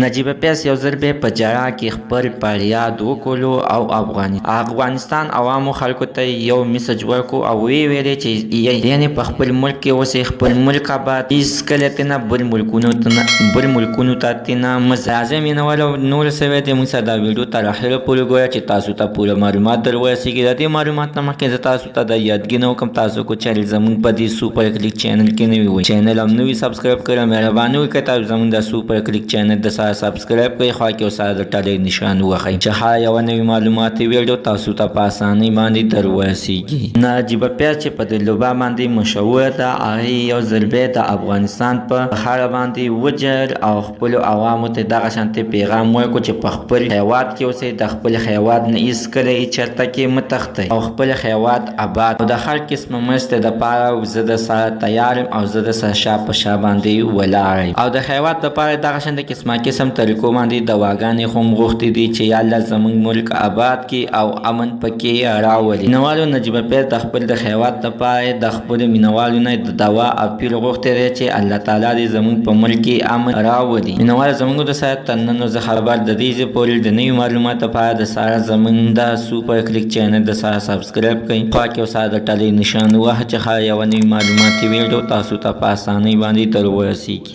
نجیب پیاس یو ځل بیا په جړا کې خپل فریاد وکړو او افغانستان عوامو خلکو ته یو میسج ورکړو او وی ویلې چې یعنې په خپل ملک کې اوسئ، خپل ملک آباد، هېڅکله تېنه بل ملکونو ته تېنه مه ځئ. راځئ مینهوالو نور سوی دی موږ سره دا ویډیو تر اخره پورې ګوره چې تاسو ته پوره معلومات در ورسېږي. د دې معلومات نه مخکې زه تاسو ته د یادګي نه وکړم تاسو کو چینل زموږ په دې سوپر کلیک چینل کې نوي وئ، چینل هم نوي سبسکرایب کړئ. مهرباني وکړئ تاسو زموږ د سوپر کلیک چینل د سره سبسکرایب کړئ، خوا کې سره د ټلۍ نشان ووهئ چې هر یوه نوي معلوماتي ویډیو تاسو ته په اسانۍ باندې در ورسېږي. نجیبه پیاس چې په دې لوبه باندې مشهوره ده، هغې یو ځل بیا د افغانستان په خاوره باندې وجر او خپلو عوامو ته دغه شانتې پیغام ورکړو چې په خپل هیواد کې اوسئ، د خپل هیواد نه هېڅکله هېڅ چېرته کې مه تښتئ او خپل هیواد آباد او د هر قسمه مرستې دپاره زه د سره تیار یم او زه د سره شا په شا باندې ولاړ یم او د هیواد دپاره دغه شانته قسم طریقو باندې دواګانې خو هم غوښتي دي چې یالله زموږ ملک آباد کړي او امن پکې راولي. مینهوالو نجیبه پیاس د خپل د هیواد دپاره د خپلو مینهوالو نه د دوا اپیل غوښتی دی چې الله تعالی دې زموږ په ملک کې امن راولي. مینهوالو زموږ د سره تر نن زه خبر د دې ځای پورې د نوي معلوماتو لپاره د سره زموږ د سوپر کلیک چینل د سره سبسکرایب کړئ، خوا کې سره د ټلۍ نشان ووهه چې هر یوه نوي معلوماتي ویډیو تاسو ته په اسانۍ باندې در ورسېږي.